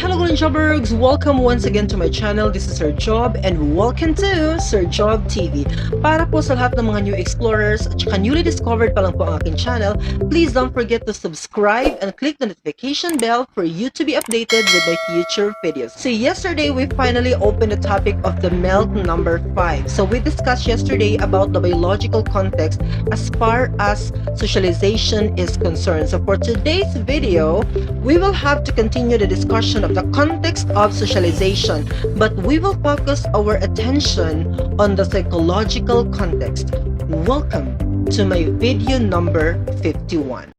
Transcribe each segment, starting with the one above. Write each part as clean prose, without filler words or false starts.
Hello mga jobbergs! Welcome once again to my channel. This is Sir Job and welcome to Sir Job TV. Para po sa lahat ng mga new explorers at saka newly discovered pa lang po ang aking channel, please don't forget to subscribe and click the notification bell for you to be updated with my future videos. So yesterday, we finally opened the topic of the MELC number 5. So we discussed yesterday about the biological context as far as socialization is concerned. So for today's video, we will have to continue the discussion of the context of socialization, but we will focus our attention on the psychological context. Welcome to my video number 51.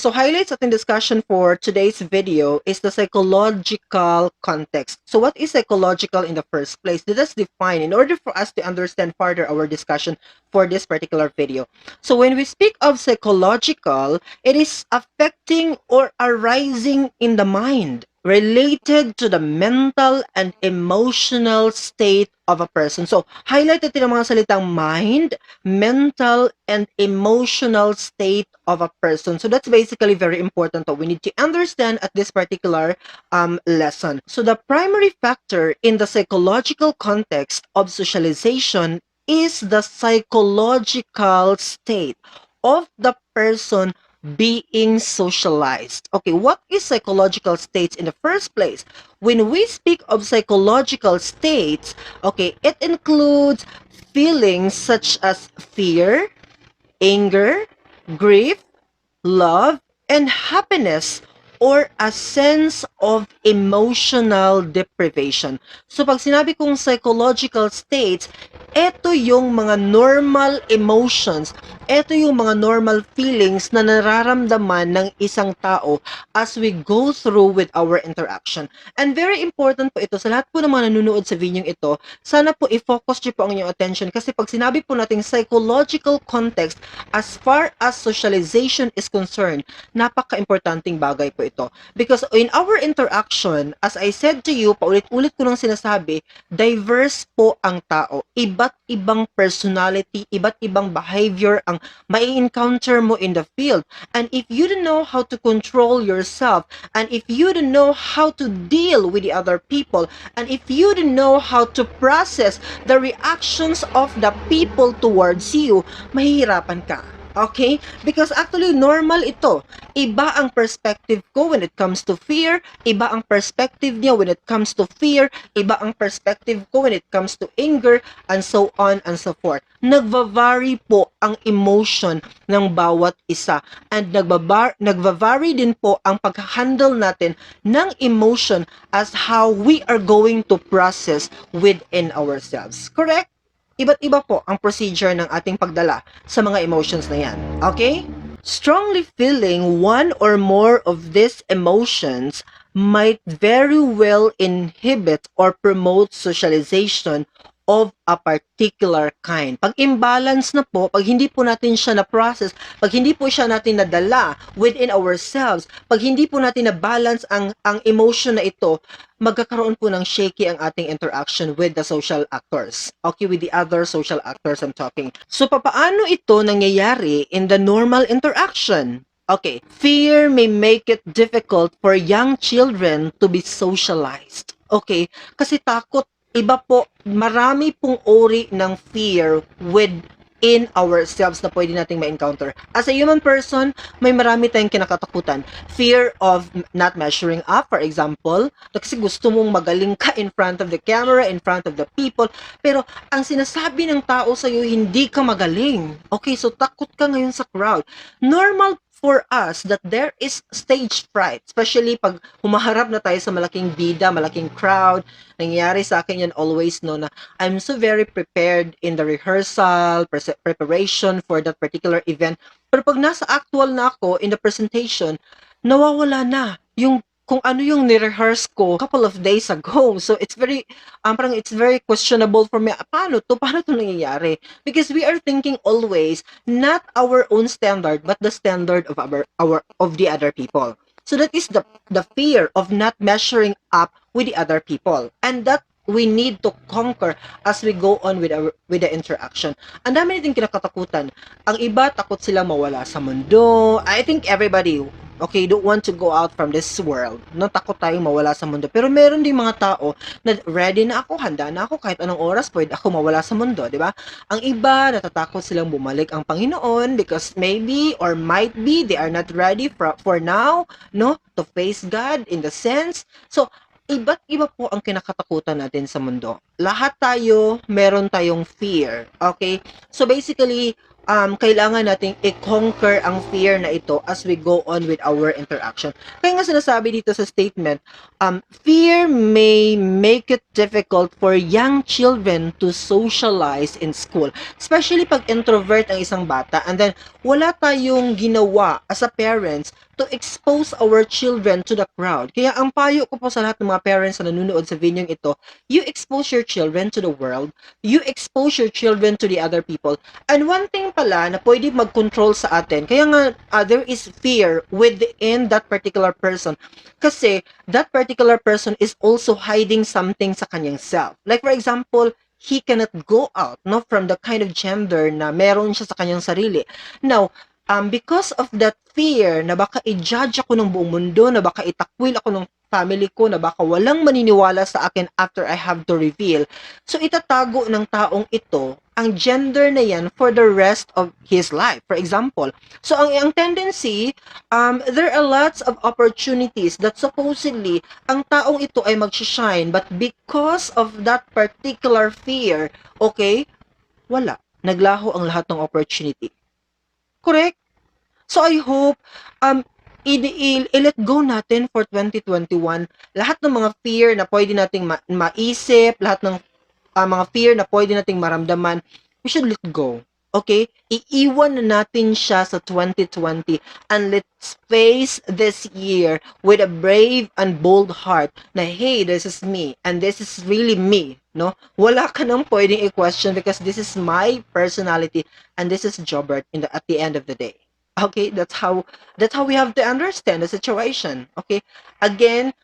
So highlights ating discussion for today's video is the psychological context. So what is psychological in the first place? Let us define in order for us to understand further our discussion for this particular video. So when we speak of psychological, it is affecting or arising in the mind, related to the mental and emotional state of a person. So, highlight natin ang mga salitang mind, mental, and emotional state of a person. So, that's basically very important. We need to understand at this particular lesson. So, the primary factor in the psychological context of socialization is the psychological state of the person being socialized. Okay, what is psychological states in the first place? When we speak of psychological states, okay, it includes feelings such as fear, anger, grief, love, and happiness, or a sense of emotional deprivation. So pag sinabi kong psychological states, ito yung mga normal emotions, ito yung mga normal feelings na nararamdaman ng isang tao as we go through with our interaction. And very important po ito sa lahat po ng mga nanonood sa video ito, sana po i-focus niyo po ang inyong attention kasi pag sinabi po nating psychological context as far as socialization is concerned, napaka-importanting bagay po ito. Because in our interaction, as I said to you, paulit-ulit ko nang sinasabi, diverse po ang tao. Iba't ibang personality, iba't ibang behavior ang mai-encounter mo in the field. And if you don't know how to control yourself, and if you don't know how to deal with the other people, and if you don't know how to process the reactions of the people towards you, mahihirapan ka. Okay? Because actually, normal ito. Iba ang perspective ko when it comes to fear. Iba ang perspective niya when it comes to fear. Iba ang perspective ko when it comes to anger, and so on and so forth. Nagva-vary po ang emotion ng bawat isa. And nagva-vary din po ang pag-handle natin ng emotion as how we are going to process within ourselves. Correct? Iba't iba po ang procedure ng ating pagdala sa mga emotions na yan. Okay? Strongly feeling one or more of these emotions might very well inhibit or promote socialization of a particular kind. Pag imbalance na po, pag hindi po natin siya na-process, pag hindi po siya natin nadala within ourselves, pag hindi po natin na-balance ang emotion na ito, magkakaroon po ng shaky ang ating interaction with the social actors. Okay, with the other social actors I'm talking. So, papaano ito nangyayari in the normal interaction? Okay, fear may make it difficult for young children to be socialized. Okay, kasi takot. Iba po, marami pong uri ng fear within ourselves na pwede nating ma-encounter. As a human person, may marami tayong kinakatakutan. Fear of not measuring up, for example. Kasi gusto mong magaling ka in front of the camera, in front of the people. Pero ang sinasabi ng tao sa'yo, hindi ka magaling. Okay, so takot ka ngayon sa crowd. Normal for us that there is stage fright, especially pag humaharap na tayo sa malaking bida, malaking crowd. Nangyayari sa akin yan always, no, na I'm so very prepared in the rehearsal, preparation for that particular event. Pero pag nasa actual na ako in the presentation, nawawala na yung kung ano yung ni-rehearse ko couple of days ago. So it's very parang it's very questionable for me. Paano to nangyayari? Because we are thinking always not our own standard but the standard of of the other people. So that is the fear of not measuring up with the other people. And that we need to conquer as we go on with the interaction. Ang dami nating kinakatakutan. Ang iba takot silang mawala sa mundo. I think everybody okay, don't want to go out from this world. No, takot tayong mawala sa mundo. Pero meron ding mga tao na ready na ako, handa na ako, kahit anong oras pwede ako mawala sa mundo, di ba? Ang iba, natatakot silang bumalik ang Panginoon because maybe or might be they are not ready for now, no, to face God in the sense. So, iba't iba po ang kinakatakutan natin sa mundo. Lahat tayo, meron tayong fear. Okay? So basically, kailangan nating i-conquer ang fear na ito as we go on with our interaction. Kaya nga sinasabi dito sa statement, fear may make it difficult for young children to socialize in school. Especially pag introvert ang isang bata and then wala tayong ginawa as a parents to expose our children to the crowd. Kaya ang payo ko po sa lahat ng mga parents na nanonood sa video ito, you expose your children to the world, you expose your children to the other people. And one thing pala na pwede mag-control sa atin, kaya nga there is fear within that particular person. Kasi that particular person is also hiding something sa kanyang self. Like for example, he cannot go out no from the kind of gender na meron siya sa kanyang sarili. Now, because of that fear na baka i-judge ako ng buong mundo, na baka itakwil ako ng family ko, na baka walang maniniwala sa akin after I have to reveal. So, itatago ng taong ito ang gender na yan for the rest of his life. For example, so ang tendency, there are lots of opportunities that supposedly ang taong ito ay mag-shine, but because of that particular fear, okay, wala. Naglaho ang lahat ng opportunity. Correct? So I hope i-let go natin for 2021 lahat ng mga fear na pwede nating maisip, lahat ng mga fear na pwede nating maramdaman, we should let go. Okay? Iiwan na natin siya sa 2020 and let's face this year with a brave and bold heart na hey, this is me and this is really me. No? Wala ka nang pwedeng i-question because this is my personality and this is Jobbert at the end of the day. Okay, that's how we have to understand the situation. Okay? Again,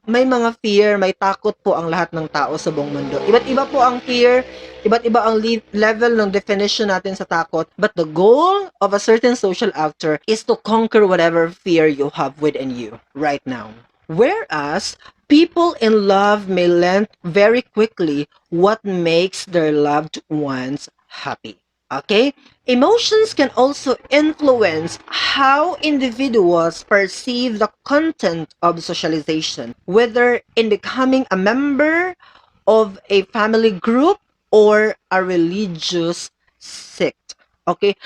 may mga fear, may takot po ang lahat ng tao sa buong mundo. Iba't iba po ang fear, iba't iba ang level ng definition natin sa takot, but the goal of a certain social actor is to conquer whatever fear you have within you right now. Whereas, people in love may learn very quickly what makes their loved ones happy. Okay? Emotions can also influence how individuals perceive the content of socialization, whether in becoming a member of a family group or a religious sect. Okay?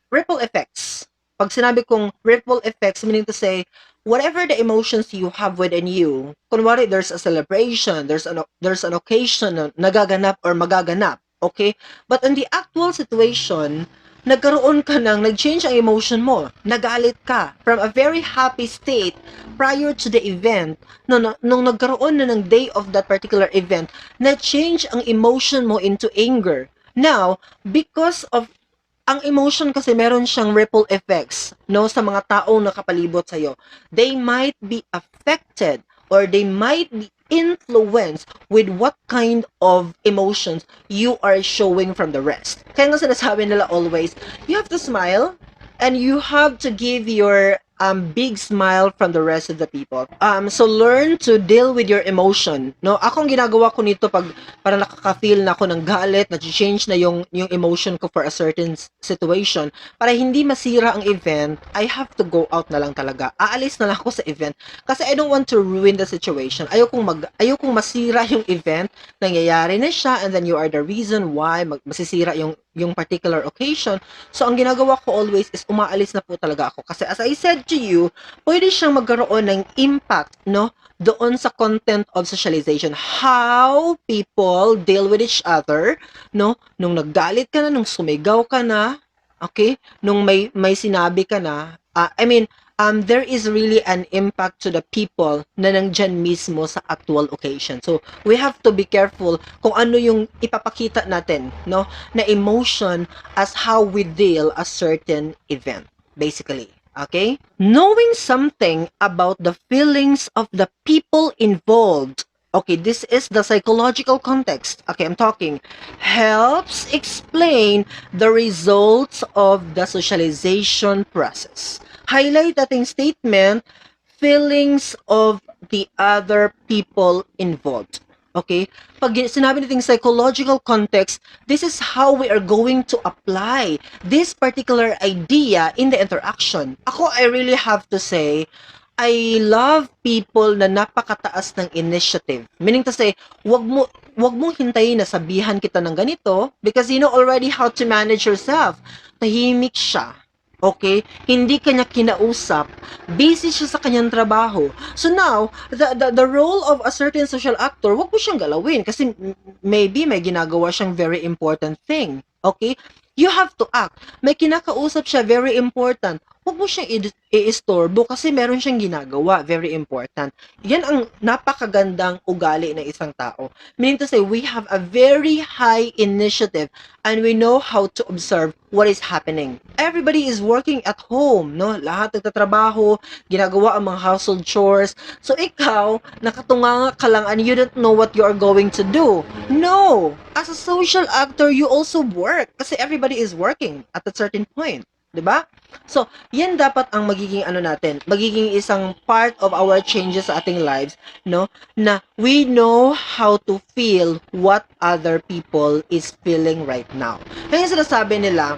Ripple effects. Pag sinabi kong ripple effects, meaning to say, whatever the emotions you have within you, kunwari there's a celebration, there's an occasion na nagaganap or magaganap, okay? But in the actual situation, nagkaroon ka nag-change ang emotion mo, nagalit ka from a very happy state prior to the event, nung nagkaroon na ng day of that particular event, na-change ang emotion mo into anger. Now, because of ang emotion kasi meron siyang ripple effects no sa mga taong nakapalibot sa iyo. They might be affected or they might be influenced with what kind of emotions you are showing from the rest. Kaya nga sinasabi nila always, you have to smile and you have to give your big smile from the rest of the people. So learn to deal with your emotion. No, akong ginagawa ko nito pag para nakaka-feel na ako ng galit, na-change na yung emotion ko for a certain situation. Para hindi masira ang event, I have to go out na lang talaga. Aalis na lang ako sa event kasi I don't want to ruin the situation. Ayokong masira yung event, nangyayari na siya and then you are the reason why masisira yung particular occasion. So, ang ginagawa ko always is umaalis na po talaga ako. Kasi as I said to you, pwede siyang magkaroon ng impact, no? Doon sa content of socialization. How people deal with each other, no? Nung naggalit ka na, nung sumigaw ka na, okay? Nung may sinabi ka na, there is really an impact to the people na nandyan mismo sa actual occasion. So, we have to be careful kung ano yung ipapakita natin, no, na emotion as how we deal a certain event, basically. Okay? Knowing something about the feelings of the people involved Okay, this is the psychological context. Okay, I'm talking. Helps explain the results of the socialization process. Highlight ating statement, feelings of the other people involved. Okay? Pag sinabi nating psychological context, this is how we are going to apply this particular idea in the interaction. Ako, I really have to say, I love people na napakataas ng initiative. Meaning to say, wag mo hintayin na sabihan kita ng ganito because you know already how to manage yourself. Tahimik siya. Okay? Hindi kanya kinausap. Busy siya sa kanyang trabaho. So now, the role of a certain social actor, wag mo siyang galawin kasi maybe may ginagawa siyang very important thing. Okay? You have to act. May kinakausap siya, very important. Huwag mo siyang i-istorbo kasi meron siyang ginagawa, very important. Yan ang napakagandang ugali ng isang tao. Meaning to say, we have a very high initiative and we know how to observe what is happening. Everybody is working at home, no? Lahat nagtatrabaho, ginagawa ang mga household chores. So ikaw, nakatunganga ka lang and you don't know what you are going to do. No! As a social actor, you also work kasi everybody is working at a certain point. 'Di ba? So, yan dapat ang magiging ano natin, magiging isang part of our changes sa ating lives, no? Na we know how to feel what other people is feeling right now. Kaya sinasabi nila,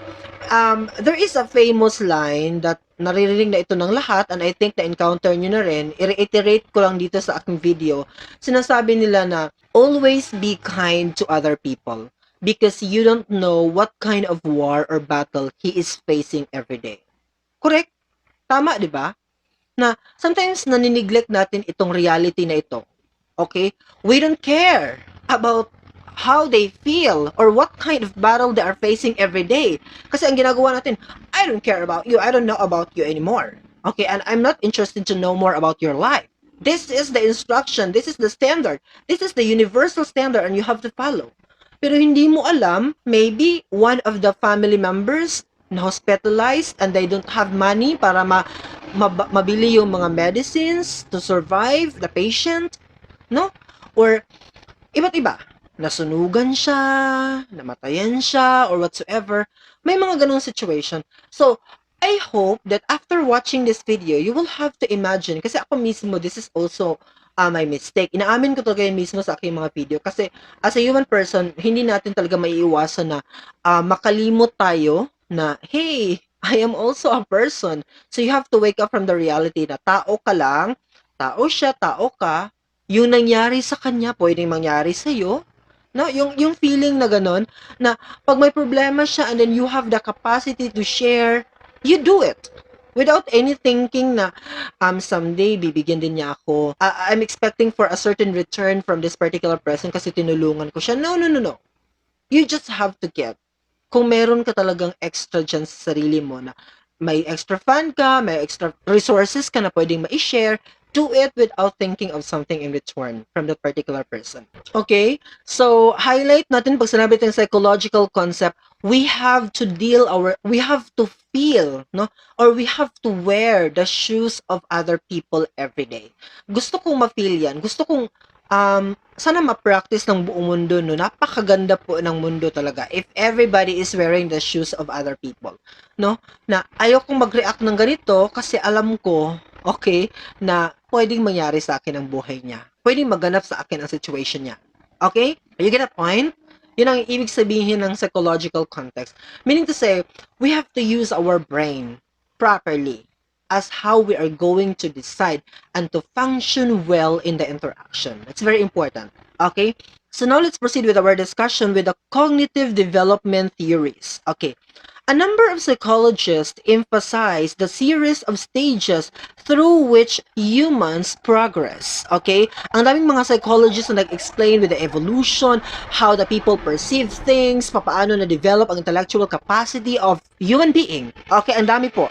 there is a famous line that naririnig na ito ng lahat and I think na-encounter nyo na rin. I-reiterate ko lang dito sa aking video. Sinasabi nila na always be kind to other people because you don't know what kind of war or battle he is facing every day. Correct? Tama, di ba? Na sometimes naniniglect natin itong reality na ito. Okay? We don't care about how they feel or what kind of battle they are facing every day. Kasi ang ginagawa natin, I don't care about you. I don't know about you anymore. Okay? And I'm not interested to know more about your life. This is the instruction. This is the standard. This is the universal standard and you have to follow. Pero hindi mo alam, maybe one of the family members na hospitalized and they don't have money para mabili yung mga medicines to survive the patient, no? Or iba't iba. Nasunugan siya, namatayan siya, or whatsoever. May mga ganong situation. So, I hope that after watching this video, you will have to imagine, kasi ako mismo, this is also my mistake. Inaamin ko to kayo mismo sa aking mga video kasi as a human person, hindi natin talaga maiiwasan na makalimot tayo na, hey, I am also a person. So you have to wake up from the reality na tao ka lang, tao siya, tao ka, yung nangyari sa kanya, pwedeng mangyari sa'yo. No, yung feeling na ganon, na pag may problema siya and then you have the capacity to share, you do it. Without any thinking na someday bibigyan din niya ako. I'm expecting for a certain return from this particular person kasi tinulungan ko siya. No, no, no, no. You just have to give. Kung meron ka talagang extra dyan sa sarili mo na may extra fund ka, may extra resources ka na pwedeng ma-share, do it without thinking of something in return from that particular person. Okay? So, highlight natin pag sinabi natin psychological concept, we have to feel, no? Or we have to wear the shoes of other people every day. Gusto kong ma-feel yan. Gusto kong sana ma-practice ng buong mundo, no? Napakaganda po ng mundo talaga if everybody is wearing the shoes of other people, no? Na ayokong mag-react ng ganito kasi alam ko, okay, na pwedeng mangyari sa akin ang buhay niya. Pwedeng maganap sa akin ang situation niya. Okay? You get a point? Yun ang ibig sabihin ng psychological context. Meaning to say, we have to use our brain properly as how we are going to decide and to function well in the interaction. That's very important. Okay? So now let's proceed with our discussion with the cognitive development theories. Okay. A number of psychologists emphasize the series of stages through which humans progress. Okay? Ang daming mga psychologists na nag-explain with the evolution, how the people perceive things, paano na-develop ang intellectual capacity of human being. Okay? Ang dami po.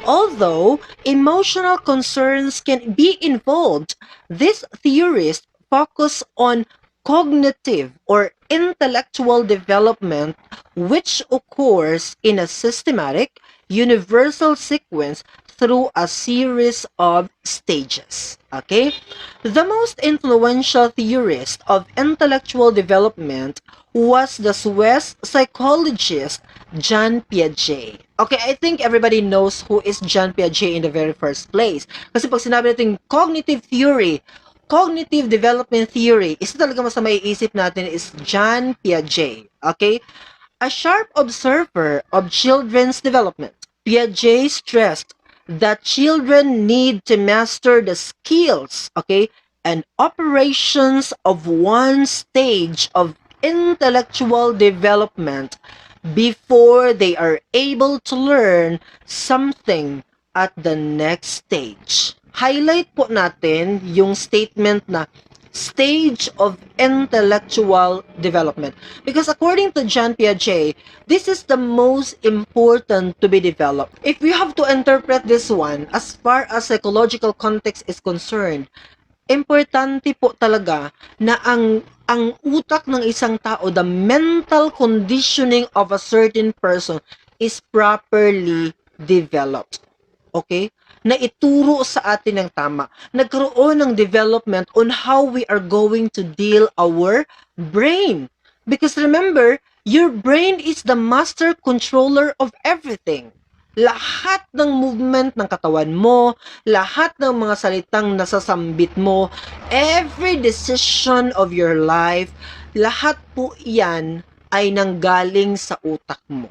Although emotional concerns can be involved, these theorists focus on cognitive or intellectual development which occurs in a systematic, universal sequence through a series of stages. Okay? The most influential theorist of intellectual development was the Swiss psychologist Jean Piaget. Okay, I think everybody knows who is Jean Piaget in the very first place. Kasi pag sinabi natin cognitive theory, cognitive development theory, isa talaga mas maiisip natin is Jean Piaget. Okay? A sharp observer of children's development, Piaget stressed that children need to master the skills, okay, and operations of one stage of intellectual development before they are able to learn something at the next stage. Highlight po natin yung statement na stage of intellectual development. Because according to Jean Piaget, this is the most important to be developed. If we have to interpret this one, as far as psychological context is concerned, importante po talaga na ang utak ng isang tao, the mental conditioning of a certain person is properly developed. Okay? Na ituro sa atin ng tama. Nagkaroon ng development on how we are going to deal our brain. Because remember, your brain is the master controller of everything. Lahat ng movement ng katawan mo, lahat ng mga salitang nasasambit mo, every decision of your life, lahat po iyan ay nanggaling sa utak mo.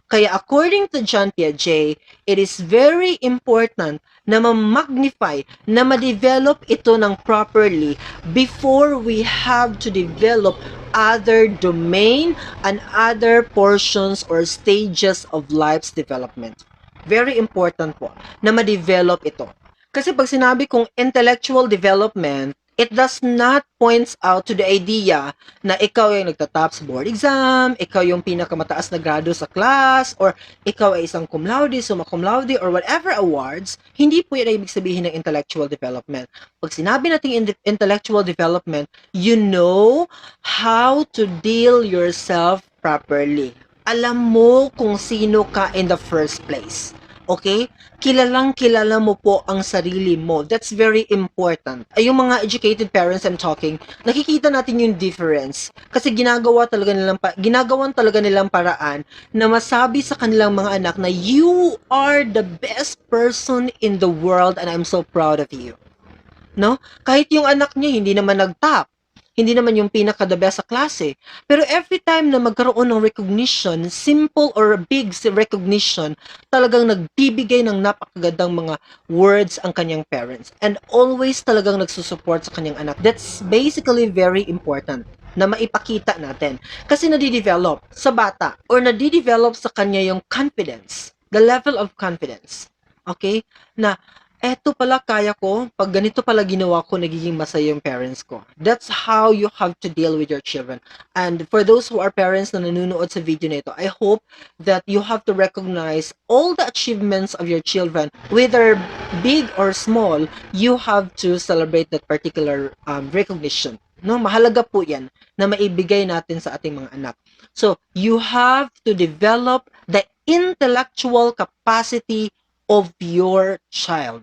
Kaya according to Jean Piaget, it is very important na ma-magnify, na ma-develop ito ng properly before we have to develop other domain and other portions or stages of life's development. Very important po na ma-develop ito. Kasi pag sinabi kong intellectual development, it does not points out to the idea na ikaw yung nagtatap sa board exam, ikaw yung pinakamataas na grado sa class, or ikaw ay isang cum laude, summa cum laude, or whatever awards. Hindi po yan ibig sabihin ng intellectual development. Pag sinabi natin intellectual development, you know how to deal yourself properly. Alam mo kung sino ka in the first place. Okay? Kilalang-kilala mo po ang sarili mo. That's very important. Ay, yung mga educated parents I'm talking, nakikita natin yung difference. Kasi ginagawan talaga nilang paraan na masabi sa kanilang mga anak na you are the best person in the world and I'm so proud of you. No? Kahit yung anak niya hindi naman nag-top, hindi naman yung pinaka-the best sa klase. Pero every time na magkaroon ng recognition, simple or big recognition, talagang nagbibigay ng napakagandang mga words ang kanyang parents. And always talagang nagsusupport sa kanyang anak. That's basically very important na maipakita natin. Kasi nadidevelop sa bata or nadidevelop sa kanya yung confidence, the level of confidence. Okay? Na eto pala kaya ko, pag ganito pala ginawa ko, nagiging masaya yung parents ko. That's how you have to deal with your children. And for those who are parents na nanonood sa video na ito, I hope that you have to recognize all the achievements of your children, whether big or small, you have to celebrate that particular recognition. No, mahalaga po yan na maibigay natin sa ating mga anak. So, you have to develop the intellectual capacity of your child.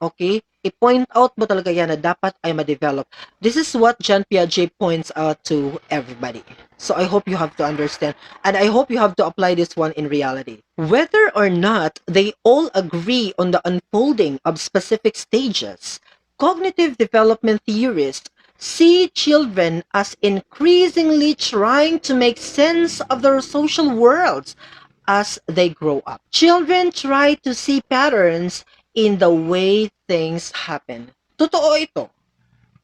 Okay? I-point out mo talaga yan na dapat ay ma-develop. This is what Jean Piaget points out to everybody. So I hope you have to understand and I hope you have to apply this one in reality. Whether or not they all agree on the unfolding of specific stages, cognitive development theorists see children as increasingly trying to make sense of their social worlds as they grow up. Children try to see patterns in the way things happen. Totoo ito.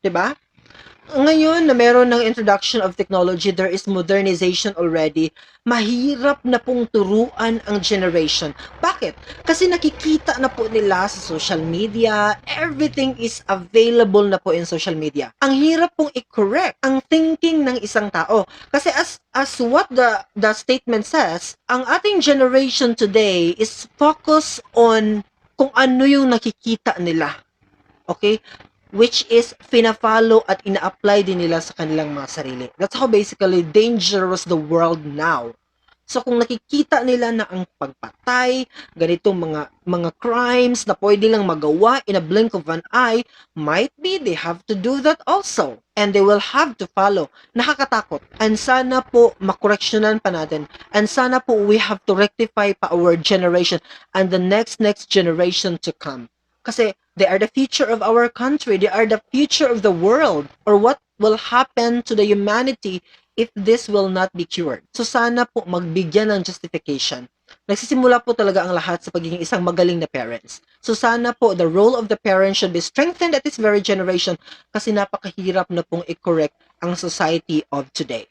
'Di ba? Ngayon na meron ng introduction of technology, there is modernization already. Mahirap na pong turuan ang generation. Bakit? Kasi nakikita na po nila sa social media, everything is available na po in social media. Ang hirap pong i-correct ang thinking ng isang tao. Kasi as what the statement says, ang ating generation today is focused on kung ano yung nakikita nila. Okay? Which is fina-follow at ina-apply din nila sa kanilang mga sarili. That's how basically dangerous the world now. So kung nakikita nila na ang pagpatay, ganitong mga crimes na pwede lang magawa in a blink of an eye, might be they have to do that also. And they will have to follow. Nakakatakot. And sana po makoreksyonan pa natin. And sana po we have to rectify pa our generation and the next generation to come. Kasi they are the future of our country. They are the future of the world. Or what will happen to the humanity if this will not be cured. So sana po magbigyan ng justification. Nagsisimula po talaga ang lahat sa pagiging isang magaling na parents. So sana po the role of the parents should be strengthened at this very generation kasi napakahirap na pong i-correct ang society of today.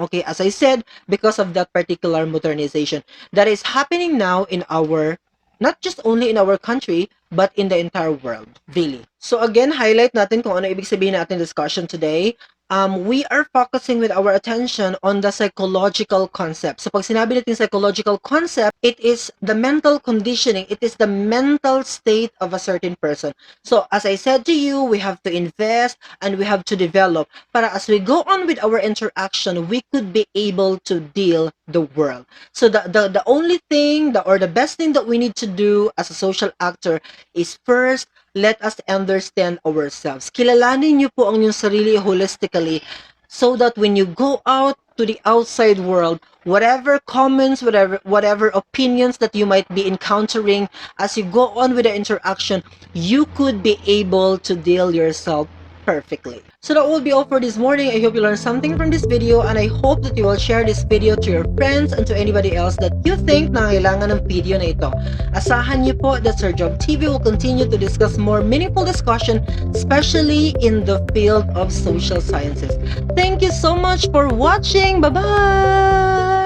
Okay, as I said, because of that particular modernization that is happening now in our, not just only in our country, but in the entire world, really. So again, highlight natin kung ano ibig sabihin natin discussion today. We are focusing with our attention on the psychological concept. So pag sinabi natin psychological concept, it is the mental conditioning. It is the mental state of a certain person. So as I said to you, we have to invest and we have to develop para as we go on with our interaction, we could be able to deal the world. So the only thing or the best thing that we need to do as a social actor is first, let us understand ourselves. Kilalanin niyo po ang inyong sarili holistically so that when you go out to the outside world, whatever comments, whatever opinions that you might be encountering as you go on with the interaction, you could be able to deal yourself perfectly. So that will be all for this morning. I hope you learned something from this video and I hope that you will share this video to your friends and to anybody else that you think na kailangan ng video na ito. Asahan niyo po that Sir Job TV will continue to discuss more meaningful discussion, especially in the field of social sciences. Thank you so much for watching. Bye-bye!